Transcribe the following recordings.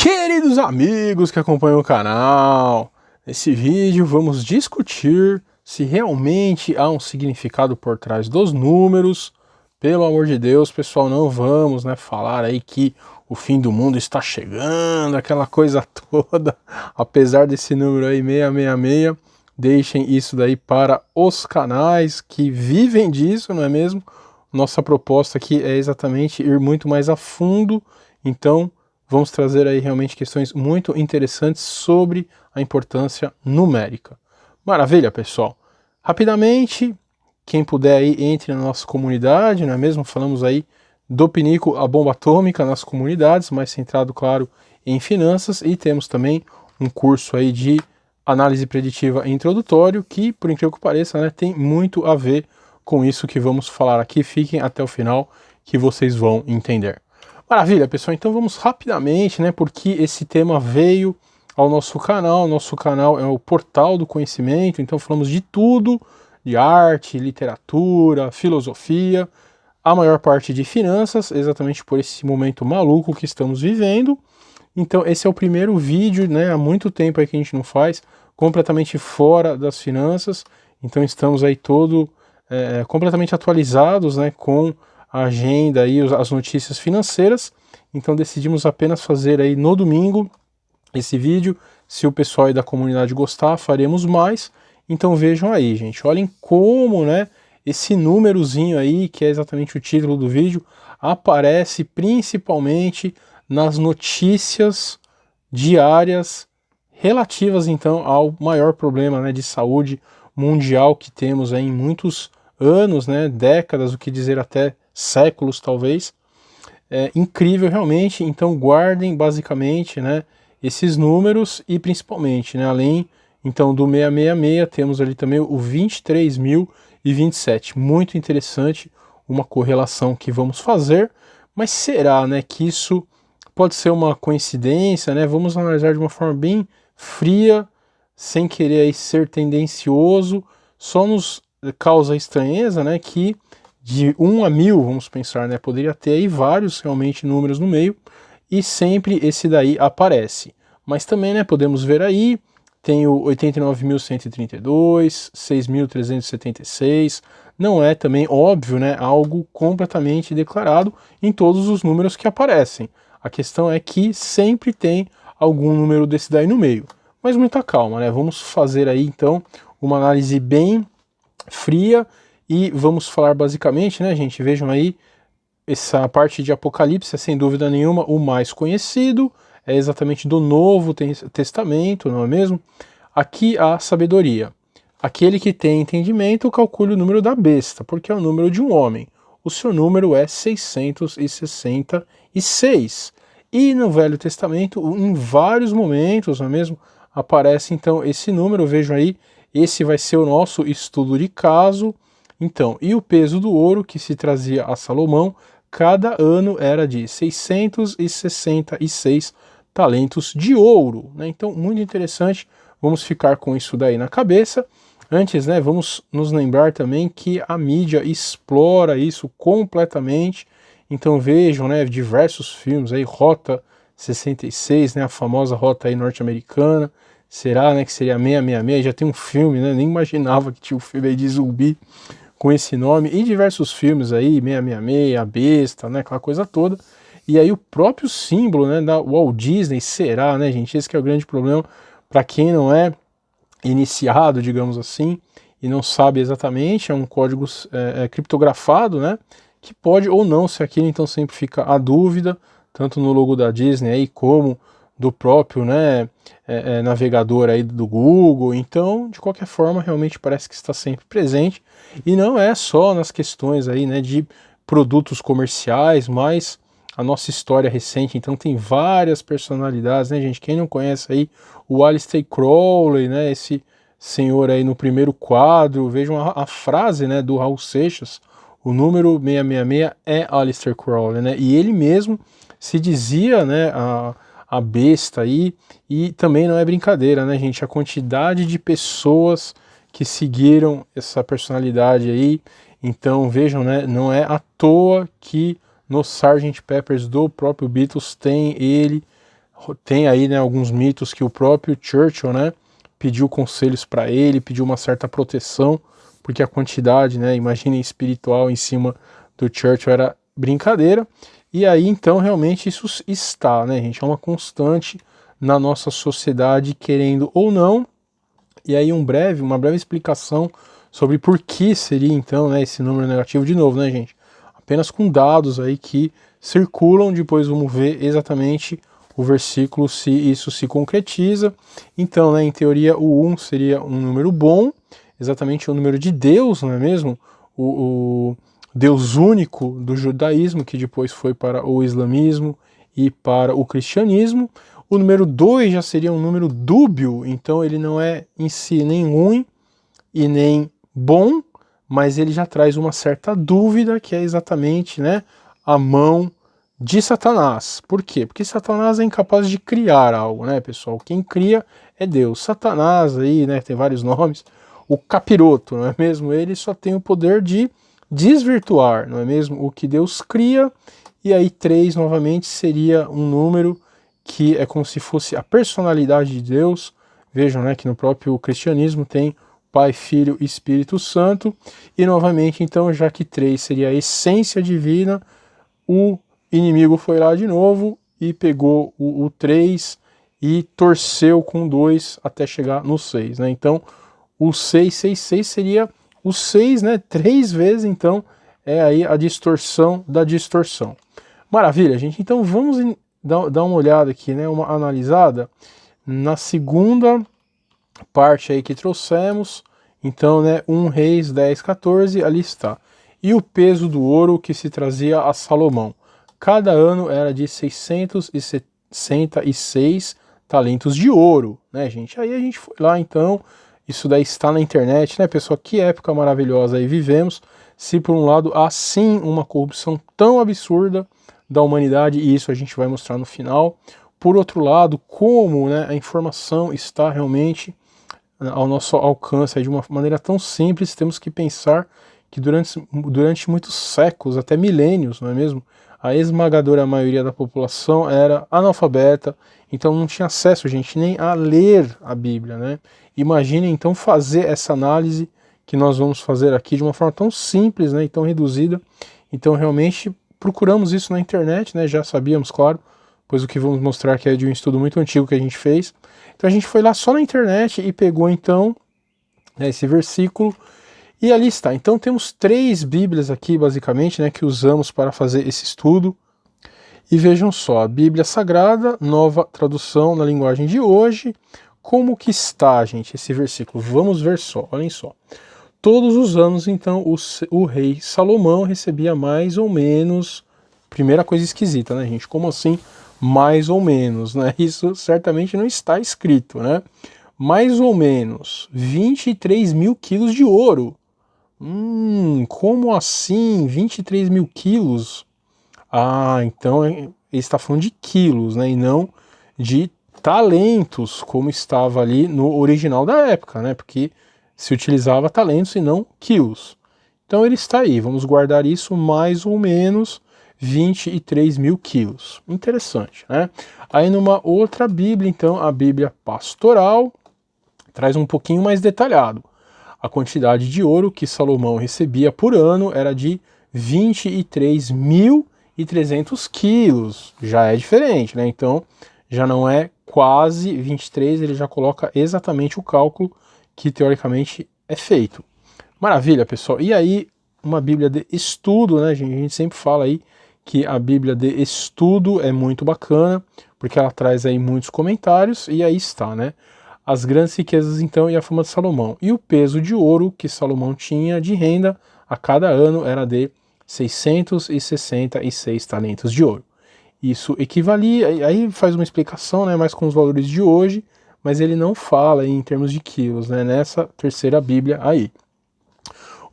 Queridos amigos que acompanham o canal, nesse vídeo vamos discutir se realmente há um significado por trás dos números. Pelo amor de Deus, pessoal, não vamos falar aí que o fim do mundo está chegando, aquela coisa toda, apesar desse número aí 666, deixem isso daí para os canais que vivem disso, não é mesmo? Nossa proposta aqui é exatamente ir muito mais a fundo, então vamos trazer aí realmente questões muito interessantes sobre a importância numérica. Maravilha, pessoal! Rapidamente, quem puder aí, entre na nossa comunidade, não é mesmo? Falamos aí do Pinico, a bomba atômica nas comunidades, mais centrado, claro, em finanças, e temos também um curso aí de análise preditiva introdutório, que, por incrível que pareça, tem muito a ver com isso que vamos falar aqui. Fiquem até o final que vocês vão entender. Maravilha, pessoal, então vamos rapidamente, porque esse tema veio ao nosso canal. Nosso canal é o portal do conhecimento, então falamos de tudo, de arte, literatura, filosofia, a maior parte de finanças, exatamente por esse momento maluco que estamos vivendo. Então esse é o primeiro vídeo, há muito tempo aí que a gente não faz, completamente fora das finanças, então estamos aí completamente atualizados, com a agenda e as notícias financeiras. Então decidimos apenas fazer aí no domingo esse vídeo. Se o pessoal aí da comunidade gostar, faremos mais. Então vejam aí, gente, olhem como, esse númerozinho aí, que é exatamente o título do vídeo, aparece principalmente nas notícias diárias relativas então ao maior problema, de saúde mundial que temos aí em muitos anos, décadas, o que dizer até séculos talvez. É incrível realmente. Então guardem basicamente esses números, e principalmente além então do 666, temos ali também o 23.027, muito interessante, uma correlação que vamos fazer. Mas será que isso pode ser uma coincidência? Vamos analisar de uma forma bem fria, sem querer aí ser tendencioso. Só nos causa estranheza que de 1 a 1000, vamos pensar, poderia ter aí vários realmente números no meio, e sempre esse daí aparece. Mas também podemos ver aí, tem o 89.132, 6.376, não é também óbvio, algo completamente declarado em todos os números que aparecem. A questão é que sempre tem algum número desse daí no meio. Mas muita calma, vamos fazer aí então uma análise bem fria, e vamos falar basicamente, gente, vejam aí, essa parte de Apocalipse é sem dúvida nenhuma o mais conhecido, é exatamente do Novo Testamento, não é mesmo? Aqui a sabedoria. Aquele que tem entendimento calcule o número da besta, porque é o número de um homem. O seu número é 666. E no Velho Testamento, em vários momentos, não é mesmo, aparece então esse número. Vejam aí, esse vai ser o nosso estudo de caso. Então, e o peso do ouro que se trazia a Salomão cada ano era de 666 talentos de ouro, Então, muito interessante, vamos ficar com isso daí na cabeça. Antes, vamos nos lembrar também que a mídia explora isso completamente. Então vejam, diversos filmes aí, Rota 66, a famosa rota aí norte-americana. Será, que seria 666? Já tem um filme, nem imaginava que tinha um filme aí de zumbi com esse nome, e diversos filmes aí, 666, a besta, aquela coisa toda. E aí o próprio símbolo, da Walt Disney, será, gente? Esse que é o grande problema para quem não é iniciado, digamos assim, e não sabe exatamente. É um código criptografado, que pode ou não ser aquilo. Então sempre fica a dúvida, tanto no logo da Disney aí, como do próprio navegador aí do Google. Então, de qualquer forma, realmente parece que está sempre presente, e não é só nas questões aí de produtos comerciais, mas a nossa história recente. Então tem várias personalidades, gente. Quem não conhece aí o Aleister Crowley, esse senhor aí no primeiro quadro, vejam a frase do Raul Seixas: o número 666 é Aleister Crowley, e ele mesmo se dizia a besta aí. E também não é brincadeira, gente, a quantidade de pessoas que seguiram essa personalidade aí. Então vejam, não é à toa que no Sgt. Peppers do próprio Beatles tem ele, Tem aí, né, alguns mitos que o próprio Churchill, né, pediu conselhos para ele, pediu uma certa proteção, porque a quantidade, né, imaginem, espiritual em cima do Churchill era brincadeira. E aí, então, realmente isso está, né, gente, é uma constante na nossa sociedade, querendo ou não. E aí uma breve explicação sobre por que seria, então, né, esse número negativo de novo, né, gente? Apenas com dados aí que circulam, depois vamos ver exatamente o versículo se isso se concretiza. Então, né, em teoria, o 1 seria um número bom, exatamente o número de Deus, não é mesmo? O Deus único do judaísmo, que depois foi para o islamismo e para o cristianismo. O número 2 já seria um número dúbio, então ele não é em si nem ruim e nem bom, mas ele já traz uma certa dúvida, que é exatamente, né, a mão de Satanás. Por quê? Porque Satanás é incapaz de criar algo, né, pessoal? Quem cria é Deus. Satanás aí, né, tem vários nomes. O capiroto, não é mesmo? Ele só tem o poder de desvirtuar, não é mesmo? O que Deus cria. E aí 3 novamente seria um número que é como se fosse a personalidade de Deus. Vejam, né, que no próprio cristianismo tem Pai, Filho e Espírito Santo. E novamente, então, já que 3 seria a essência divina, o inimigo foi lá de novo e pegou o 3 e torceu com 2 até chegar no 6, né? Então, o 666 seria o 6, né? 3 vezes, então, é aí a distorção da distorção. Maravilha, gente. Então, vamos dar uma olhada aqui, né? Uma analisada na segunda parte aí que trouxemos. Então, né, 1 Reis 10, 14, ali está. E o peso do ouro que se trazia a Salomão. Cada ano era de 666 talentos de ouro, né, gente? Aí a gente foi lá, então, isso daí está na internet, né, pessoal? Que época maravilhosa aí vivemos. Se por um lado há sim uma corrupção tão absurda da humanidade, e isso a gente vai mostrar no final. Por outro lado, como, né, a informação está realmente ao nosso alcance de uma maneira tão simples, temos que pensar que durante muitos séculos, até milênios, não é mesmo? A esmagadora maioria da população era analfabeta, então não tinha acesso, gente, nem a ler a Bíblia, né? Imaginem então fazer essa análise que nós vamos fazer aqui de uma forma tão simples, né, e tão reduzida. Então realmente procuramos isso na internet, né? Já sabíamos, claro, pois o que vamos mostrar aqui é de um estudo muito antigo que a gente fez. Então a gente foi lá só na internet e pegou então, né, esse versículo e ali está. Então temos 3 Bíblias aqui basicamente, né, que usamos para fazer esse estudo. E vejam só, a Bíblia Sagrada, nova tradução na linguagem de hoje. Como que está, gente, esse versículo? Vamos ver só, olhem só. Todos os anos, então, o rei Salomão recebia mais ou menos... Primeira coisa esquisita, né, gente? Como assim mais ou menos, né? Isso certamente não está escrito, né? Mais ou menos 23 mil quilos de ouro. Como assim 23 mil quilos? Ah, então ele está falando de quilos, né? E não de talentos, como estava ali no original da época, né? Porque se utilizava talentos e não quilos. Então ele está aí, vamos guardar isso mais ou menos 23 mil quilos. Interessante, né? Aí numa outra Bíblia, então, a Bíblia Pastoral, traz um pouquinho mais detalhado. A quantidade de ouro que Salomão recebia por ano era de 23.300 quilos. Já é diferente, né? Então, já não é quase 23, ele já coloca exatamente o cálculo que teoricamente é feito. Maravilha, pessoal. E aí, uma Bíblia de estudo, né, gente? A gente sempre fala aí que a Bíblia de estudo é muito bacana, porque ela traz aí muitos comentários, e aí está, né? As grandes riquezas, então, e a fama de Salomão. E o peso de ouro que Salomão tinha de renda a cada ano era de 666 talentos de ouro. Isso equivalia, aí faz uma explicação, né, mais com os valores de hoje, mas ele não fala em termos de quilos, né, nessa terceira Bíblia aí.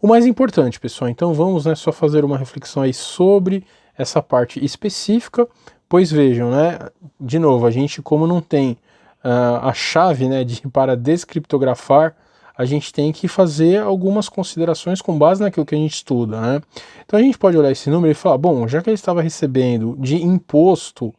O mais importante, pessoal, então vamos, né, só fazer uma reflexão aí sobre essa parte específica, pois vejam, né, de novo, a gente como não tem a chave, né, para descriptografar, a gente tem que fazer algumas considerações com base naquilo que a gente estuda, né? Então a gente pode olhar esse número e falar, bom, já que ele estava recebendo de imposto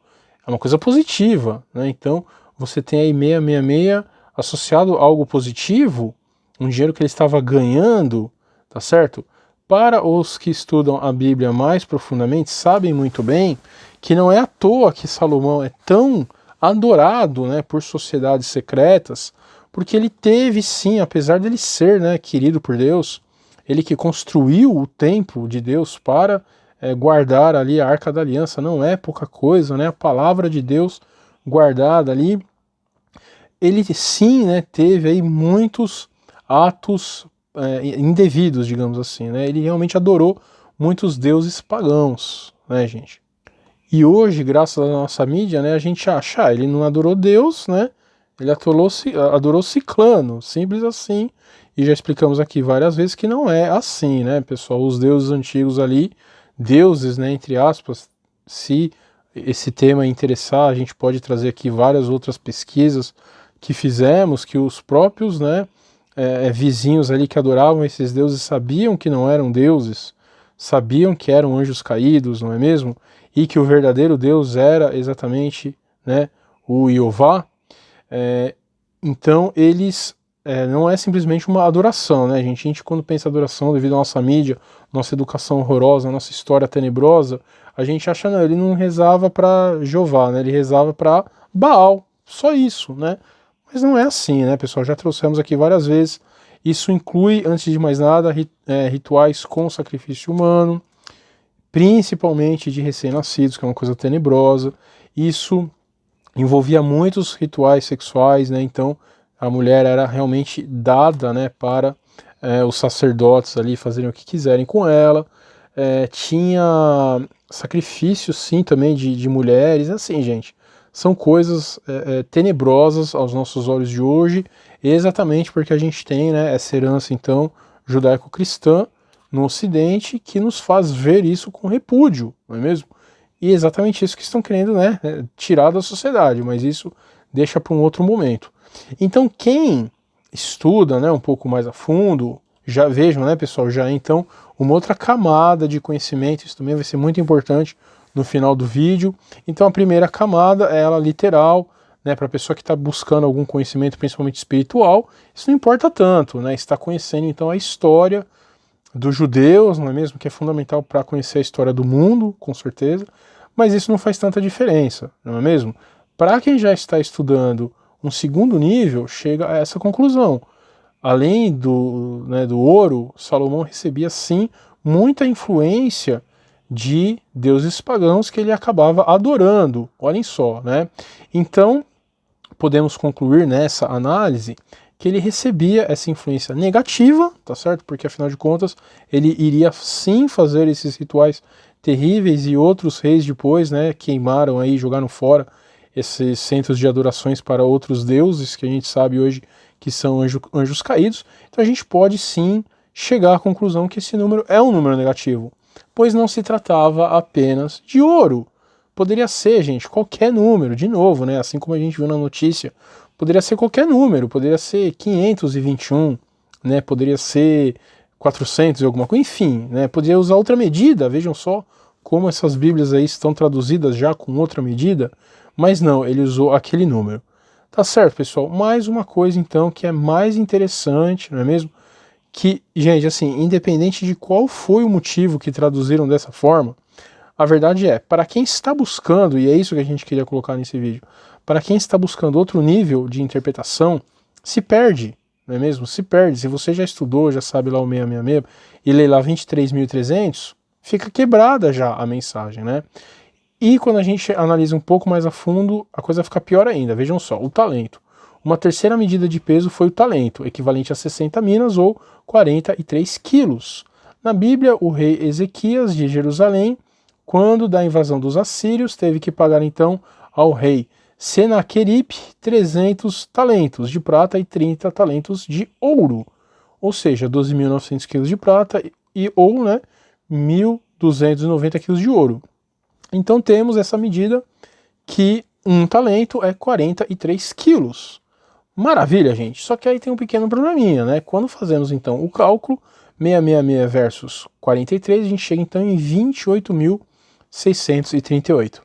é uma coisa positiva, né? Então você tem aí 666 associado a algo positivo, um dinheiro que ele estava ganhando, tá certo? Para os que estudam a Bíblia mais profundamente, sabem muito bem que não é à toa que Salomão é tão adorado, né, por sociedades secretas, porque ele teve sim, apesar dele ser, né, querido por Deus, ele que construiu o templo de Deus para guardar ali a Arca da Aliança, não é pouca coisa, né, a palavra de Deus guardada ali, ele sim, né, teve aí muitos atos indevidos, digamos assim, né, ele realmente adorou muitos deuses pagãos, né, gente. E hoje, graças à nossa mídia, né, a gente acha, ele não adorou Deus, né, ele adorou Ciclano, simples assim, e já explicamos aqui várias vezes que não é assim, né, pessoal, os deuses antigos ali, deuses, né, entre aspas, se esse tema interessar, a gente pode trazer aqui várias outras pesquisas que fizemos, que os próprios, né, vizinhos ali que adoravam esses deuses sabiam que não eram deuses, sabiam que eram anjos caídos, não é mesmo? E que o verdadeiro Deus era exatamente, né, o Jeová. Então eles não é simplesmente uma adoração, né, gente? A gente quando pensa em adoração devido à nossa mídia, nossa educação horrorosa, nossa história tenebrosa, a gente acha, não, ele não rezava para Jeová, né? Ele rezava para Baal, só isso, né? Mas não é assim, né, pessoal? Já trouxemos aqui várias vezes. Isso inclui, antes de mais nada, rituais com sacrifício humano, principalmente de recém-nascidos, que é uma coisa tenebrosa. Isso envolvia muitos rituais sexuais, né? Então a mulher era realmente dada, né, para os sacerdotes ali fazerem o que quiserem com ela. Tinha sacrifício, sim, também de mulheres, assim, gente. São coisas tenebrosas aos nossos olhos de hoje, exatamente porque a gente tem, né, essa herança, então, judaico-cristã no Ocidente, que nos faz ver isso com repúdio, não é mesmo? E é exatamente isso que estão querendo, né, tirar da sociedade, mas isso deixa para um outro momento. Então, quem estuda, né, um pouco mais a fundo, já vejam, né, pessoal, já então uma outra camada de conhecimento, isso também vai ser muito importante no final do vídeo. Então, a primeira camada é ela literal, né, para a pessoa que está buscando algum conhecimento, principalmente espiritual, isso não importa tanto, né, está conhecendo então a história dos judeus, não é mesmo? Que é fundamental para conhecer a história do mundo, com certeza, mas isso não faz tanta diferença, não é mesmo? Para quem já está estudando um segundo nível, chega a essa conclusão. Além do ouro, Salomão recebia sim muita influência de deuses pagãos que ele acabava adorando, olhem só, né? Então, podemos concluir nessa análise que ele recebia essa influência negativa, tá certo? Porque afinal de contas ele iria sim fazer esses rituais terríveis e outros reis depois, né, queimaram aí, jogaram fora esses centros de adorações para outros deuses que a gente sabe hoje que são anjos caídos. Então a gente pode sim chegar à conclusão que esse número é um número negativo, pois não se tratava apenas de ouro. Poderia ser, gente, qualquer número, de novo, né? Assim como a gente viu na notícia, poderia ser qualquer número, poderia ser 521, né? Poderia ser 400 e alguma coisa, enfim, né? Poderia usar outra medida, vejam só como essas bíblias aí estão traduzidas já com outra medida, mas não, ele usou aquele número. Tá certo, pessoal? Mais uma coisa, então, que é mais interessante, não é mesmo? Que, gente, assim, independente de qual foi o motivo que traduziram dessa forma, a verdade é, para quem está buscando, e é isso que a gente queria colocar nesse vídeo, para quem está buscando outro nível de interpretação, se perde, não é mesmo? Se perde. Se você já estudou, já sabe lá o 666, e lê lá 23.300, fica quebrada já a mensagem, né? E quando a gente analisa um pouco mais a fundo, a coisa fica pior ainda. Vejam só, o talento. Uma terceira medida de peso foi o talento, equivalente a 60 minas ou 43 quilos. Na Bíblia, o rei Ezequias de Jerusalém, quando da invasão dos assírios, teve que pagar então ao rei Senaqueribe 300 talentos de prata e 30 talentos de ouro, ou seja, 12.900 quilos de prata ou, né, 1.290 quilos de ouro. Então temos essa medida que um talento é 43 quilos. Maravilha, gente. Só que aí tem um pequeno probleminha, né? Quando fazemos então o cálculo, 666 versus 43, a gente chega então em 28.638.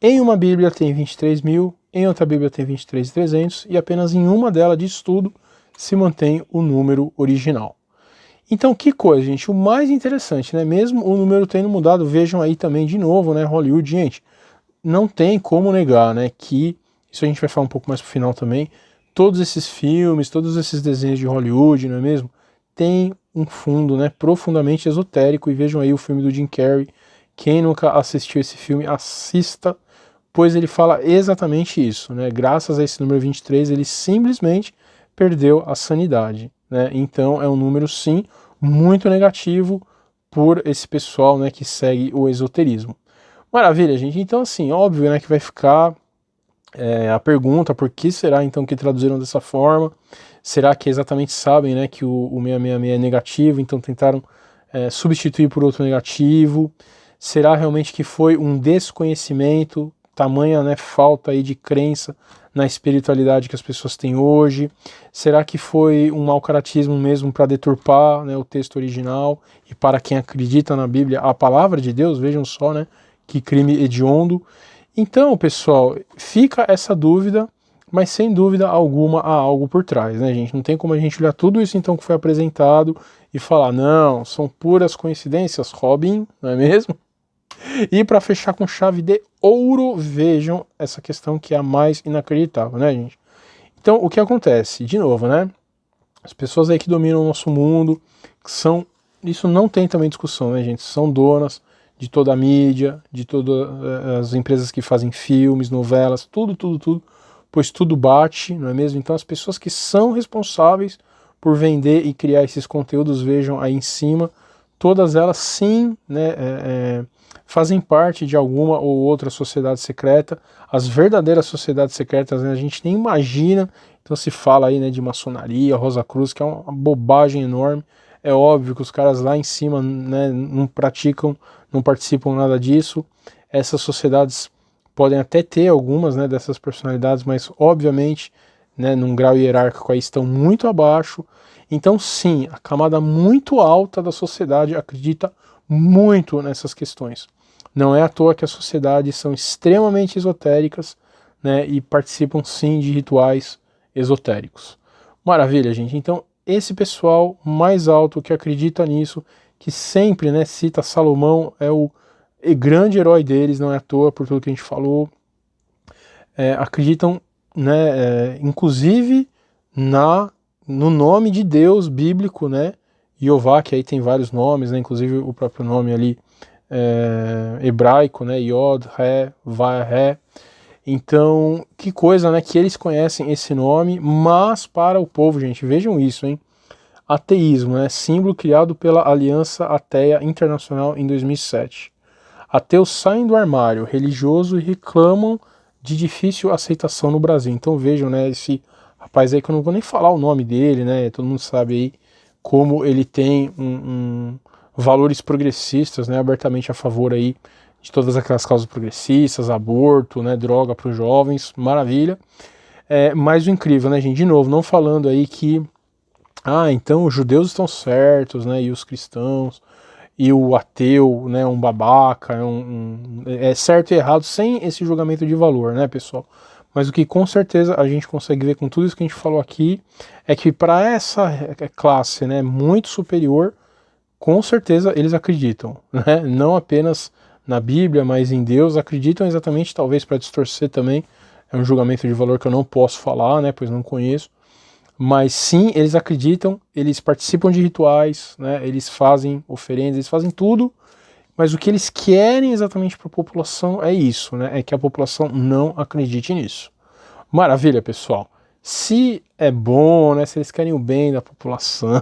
Em uma Bíblia tem 23.000, em outra Bíblia tem 23.300 e apenas em uma delas de estudo se mantém o número original. Então, que coisa, gente, o mais interessante, né, mesmo o número tendo mudado, vejam aí também de novo, né, Hollywood, gente, não tem como negar, né, que, isso a gente vai falar um pouco mais pro final também, todos esses filmes, todos esses desenhos de Hollywood, não é mesmo, tem um fundo, né, profundamente esotérico, e vejam aí o filme do Jim Carrey, quem nunca assistiu esse filme, assista, pois ele fala exatamente isso, né, graças a esse número 23, ele simplesmente perdeu a sanidade, né, então é um número, sim, muito negativo por esse pessoal, né, que segue o esoterismo. Maravilha, gente, então assim, óbvio, né, que vai ficar a pergunta, por que será então que traduziram dessa forma? Será que exatamente sabem, né, que o 666 é negativo, então tentaram substituir por outro negativo? Será realmente que foi um desconhecimento, tamanha, né, falta aí de crença na espiritualidade que as pessoas têm hoje? Será que foi um mau caratismo mesmo para deturpar, né, o texto original e para quem acredita na Bíblia, a palavra de Deus? Vejam só, né, que crime hediondo. Então, pessoal, fica essa dúvida, mas sem dúvida alguma há algo por trás, né, gente? Não tem como a gente olhar tudo isso então que foi apresentado e falar, não, são puras coincidências, Robin, não é mesmo? E para fechar com chave de ouro, vejam essa questão que é a mais inacreditável, né, gente? Então, o que acontece? De novo, né? As pessoas aí que dominam o nosso mundo, que são, isso não tem também discussão, né, gente? São donas de toda a mídia, de todas as empresas que fazem filmes, novelas, tudo, pois tudo bate, não é mesmo? Então as pessoas que são responsáveis por vender e criar esses conteúdos, vejam aí em cima, todas elas sim, né, fazem parte de alguma ou outra sociedade secreta. As verdadeiras sociedades secretas, né, a gente nem imagina. Então se fala aí, né, de maçonaria, Rosa Cruz, que é uma bobagem enorme. É óbvio que os caras lá em cima, né, não praticam, não participam nada disso. Essas sociedades podem até ter algumas, né, dessas personalidades, mas obviamente, né, num grau hierárquico aí estão muito abaixo. Então sim, a camada muito alta da sociedade acredita muito nessas questões. Não é à toa que as sociedades são extremamente esotéricas, né, e participam sim de rituais esotéricos. Maravilha, gente. Então, esse pessoal mais alto que acredita nisso, que sempre, né, cita Salomão, é o grande herói deles, não é à toa por tudo que a gente falou, acreditam, né, inclusive no nome de Deus bíblico, né, Jeová, que aí tem vários nomes, né, inclusive o próprio nome ali hebraico, né, Yod, Ré, Vá, Ré. Então, que coisa, né, que eles conhecem esse nome, mas para o povo, gente, vejam isso, hein, ateísmo, né, símbolo criado pela Aliança Ateia Internacional em 2007. Ateus saem do armário religioso e reclamam de difícil aceitação no Brasil. Então vejam, né, esse rapaz aí, que eu não vou nem falar o nome dele, né, todo mundo sabe aí como ele tem valores progressistas, né, abertamente a favor aí de todas aquelas causas progressistas, aborto, né, droga para os jovens, maravilha. Mas o incrível, né, gente, de novo, não falando aí que, então os judeus estão certos, né, e os cristãos, e o ateu, né, um babaca, é certo e errado, sem esse julgamento de valor, né, pessoal? Mas o que com certeza a gente consegue ver com tudo isso que a gente falou aqui, é que para essa classe, né, muito superior, com certeza eles acreditam, né, não apenas na Bíblia, mas em Deus, acreditam exatamente, talvez para distorcer também, é um julgamento de valor que eu não posso falar, né, pois não conheço, mas sim, eles acreditam, eles participam de rituais, né, eles fazem oferendas, eles fazem tudo, mas o que eles querem exatamente para a população é isso, né, é que a população não acredite nisso. Maravilha, pessoal. Se é bom, né, se eles querem o bem da população,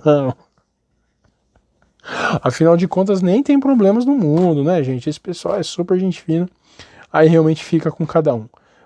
afinal de contas nem tem problemas no mundo, né, gente, esse pessoal é super gente fina, aí realmente fica com cada um.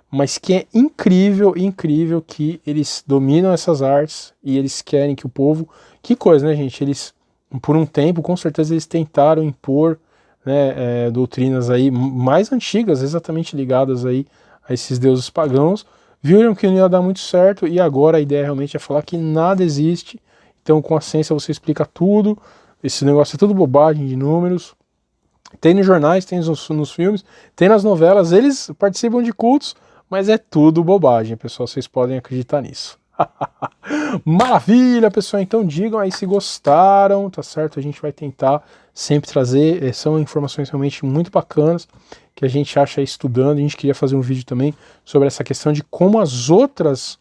Mas que é incrível, incrível que eles dominam essas artes e eles querem que o povo... Que coisa, né, gente? Eles, por um tempo, com certeza, eles tentaram impor, né, doutrinas aí mais antigas, exatamente ligadas aí a esses deuses pagãos, viram que não ia dar muito certo e agora a ideia realmente é falar que nada existe, então com a ciência você explica tudo, esse negócio é tudo bobagem de números, Tem nos jornais, tem nos filmes, tem nas novelas, eles participam de cultos, mas é tudo bobagem, pessoal, vocês podem acreditar nisso. Maravilha, pessoal, então digam aí se gostaram, tá certo? A gente vai tentar sempre trazer, são informações realmente muito bacanas, que a gente acha aí estudando. A gente queria fazer um vídeo também sobre essa questão de como as outras,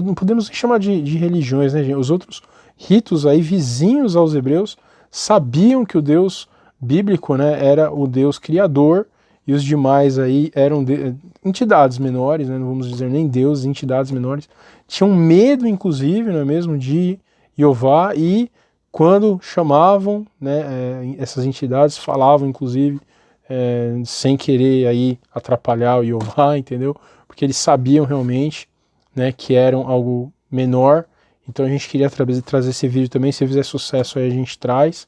não podemos chamar de religiões, né, gente? Os outros ritos aí vizinhos aos hebreus sabiam que o Deus bíblico, né, era o Deus criador, e os demais aí eram entidades menores, né, não vamos dizer nem deuses, entidades menores, tinham medo, inclusive, não é mesmo, de Jeová, e quando chamavam, né, essas entidades falavam, inclusive, sem querer aí atrapalhar o Jeová, entendeu? Porque eles sabiam realmente, né, que eram algo menor. Então a gente queria trazer esse vídeo também. Se fizer sucesso aí a gente traz.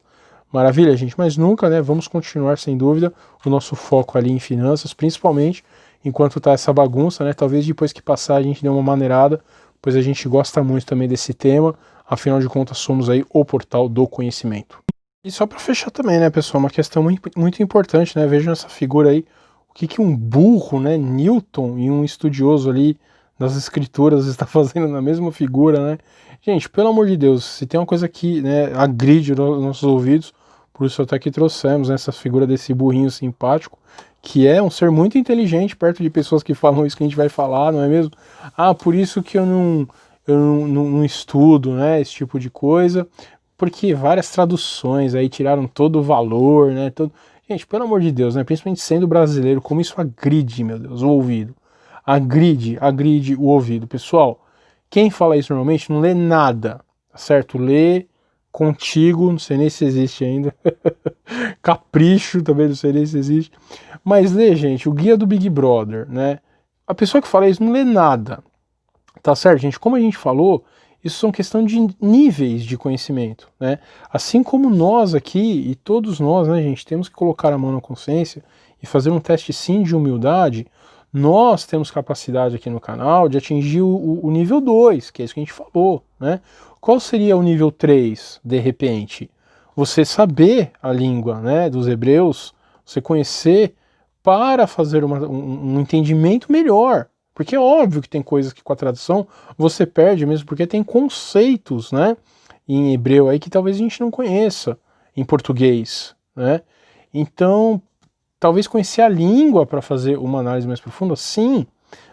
Maravilha, gente, mas nunca, né? Vamos continuar, sem dúvida, o nosso foco ali em finanças, principalmente enquanto tá essa bagunça, né? Talvez depois que passar a gente dê uma maneirada, pois a gente gosta muito também desse tema, afinal de contas somos aí o portal do conhecimento. E só para fechar também, né, pessoal, uma questão muito importante, né? Vejam essa figura aí, o que um burro, né, Newton, e um estudioso ali das escrituras está fazendo na mesma figura, né? Gente, pelo amor de Deus, se tem uma coisa que, né, agride os nossos ouvidos, por isso até que trouxemos, né, essa figura desse burrinho simpático, que é um ser muito inteligente perto de pessoas que falam isso que a gente vai falar, não é mesmo? Ah, por isso que eu não estudo, né, esse tipo de coisa, porque várias traduções aí tiraram todo o valor, né, todo... Gente, pelo amor de Deus, né, principalmente sendo brasileiro, como isso agride, meu Deus, o ouvido. Agride o ouvido. Pessoal, quem fala isso normalmente não lê nada, tá certo? Lê Contigo, não sei nem se existe ainda. Capricho, também não sei nem se existe. Mas lê, gente, o Guia do Big Brother, né? A pessoa que fala isso não lê nada, tá certo, gente? Como a gente falou, isso são questão de níveis de conhecimento, né? Assim como nós aqui, e todos nós, né, gente, temos que colocar a mão na consciência e fazer um teste sim de humildade. Nós temos capacidade aqui no canal de atingir o nível 2, que é isso que a gente falou, né? Qual seria o nível 3, de repente? Você saber a língua, né, dos hebreus, você conhecer para fazer um entendimento melhor. Porque é óbvio que tem coisas que com a tradução você perde mesmo, porque tem conceitos, né, em hebreu aí que talvez a gente não conheça em português, né? Então, talvez conhecer a língua para fazer uma análise mais profunda, sim,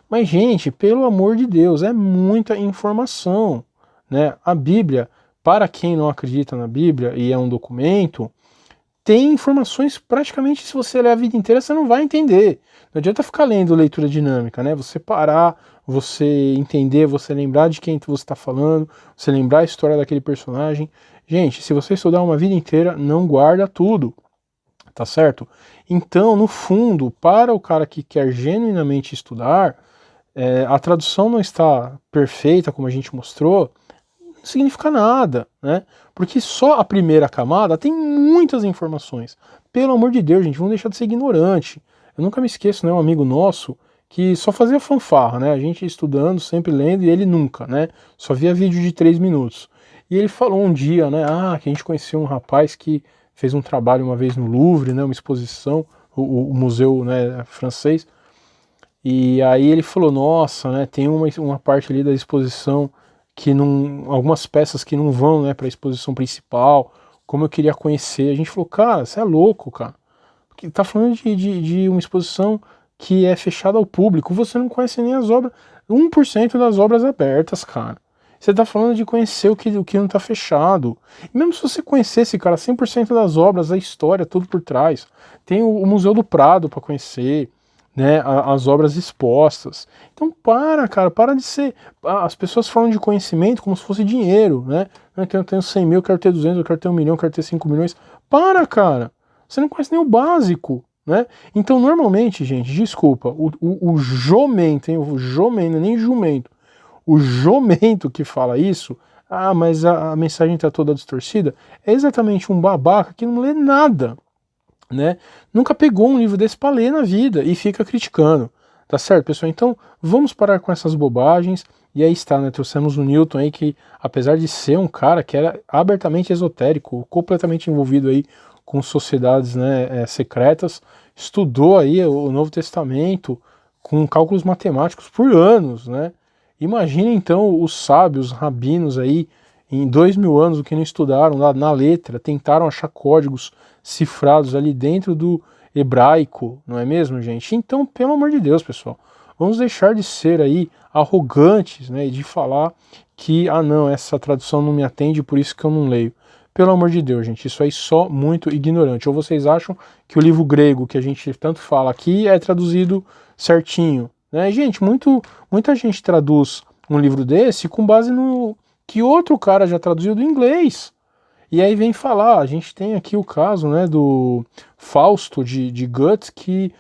mas, gente, pelo amor de Deus, é muita informação, né? A Bíblia, para quem não acredita na Bíblia e é um documento, tem informações praticamente, se você ler a vida inteira, você não vai entender. Não adianta ficar lendo leitura dinâmica, né? Você parar, você entender, você lembrar de quem você está falando, você lembrar a história daquele personagem. Gente, se você estudar uma vida inteira, não guarda tudo, tá certo? Então, no fundo, para o cara que quer genuinamente estudar, a tradução não está perfeita, como a gente mostrou, não significa nada, né? Porque só a primeira camada tem muitas informações. Pelo amor de Deus, gente, vamos deixar de ser ignorante. Eu nunca me esqueço, né, um amigo nosso que só fazia fanfarra, né? A gente estudando, sempre lendo, e ele nunca, né? Só via vídeo de 3 minutos. E ele falou um dia, né, que a gente conheceu um rapaz que fez um trabalho uma vez no Louvre, né, uma exposição, o museu, né, francês. E aí ele falou, nossa, né, tem uma parte ali da exposição que não, algumas peças que não vão, né, para a exposição principal, como eu queria conhecer. A gente falou, cara, você é louco, cara. Porque tá falando de uma exposição que é fechada ao público, você não conhece nem as obras, 1% das obras abertas, cara. Você tá falando de conhecer o que não tá fechado. E mesmo se você conhecesse, cara, 100% das obras, a história, tudo por trás. Tem o Museu do Prado para conhecer, né, as obras expostas. Então cara, para de ser... As pessoas falam de conhecimento como se fosse dinheiro, né? Eu tenho 100 mil, eu quero ter 200, eu quero ter 1 milhão, eu quero ter 5 milhões. Cara, você não conhece nem o básico, né? Então, normalmente, gente, desculpa, o jomento, hein? O jomento, não é nem jumento. O jomento que fala isso, mas a mensagem está toda distorcida, é exatamente um babaca que não lê nada, né? Nunca pegou um livro desse para ler na vida e fica criticando, tá certo, pessoal? Então, vamos parar com essas bobagens. E aí está, né? Trouxemos o Newton aí que, apesar de ser um cara que era abertamente esotérico, completamente envolvido aí com sociedades, né, secretas, estudou aí o Novo Testamento com cálculos matemáticos por anos, né? Imagina então os sábios, os rabinos aí, em 2000 anos, o que não estudaram lá na letra, tentaram achar códigos cifrados ali dentro do hebraico, não é mesmo, gente? Então, pelo amor de Deus, pessoal, vamos deixar de ser aí arrogantes, né, e de falar que, ah não, essa tradução não me atende, por isso que eu não leio. Pelo amor de Deus, gente, isso aí só muito ignorante. Ou vocês acham que o livro grego que a gente tanto fala aqui é traduzido certinho, né? Gente, muita gente traduz um livro desse com base no que outro cara já traduziu do inglês. E aí vem falar, a gente tem aqui o caso, né, do Fausto de Goethe, que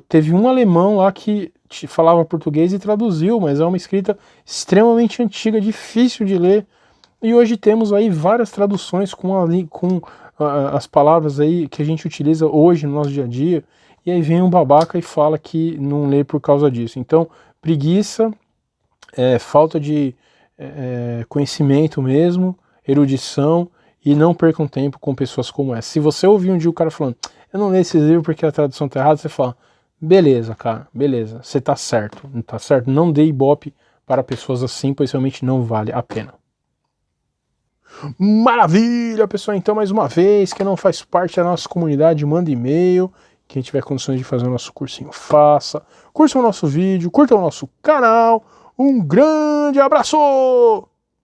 teve um alemão lá que falava português e traduziu, mas é uma escrita extremamente antiga, difícil de ler. E hoje temos aí várias traduções com as palavras aí que a gente utiliza hoje no nosso dia a dia, e aí vem um babaca e fala que não lê por causa disso. Então, preguiça, falta de conhecimento mesmo, erudição, e não percam tempo com pessoas como essa. Se você ouvir um dia o cara falando, eu não leio esse livro porque a tradução tá errada, você fala, beleza, cara, beleza, você tá certo, não tá certo? Não dê ibope para pessoas assim, pois realmente não vale a pena. Maravilha, pessoal! Então, mais uma vez, quem não faz parte da nossa comunidade, manda e-mail. Quem tiver condições de fazer o nosso cursinho, faça. Curta o nosso vídeo, curta o nosso canal. Um grande abraço!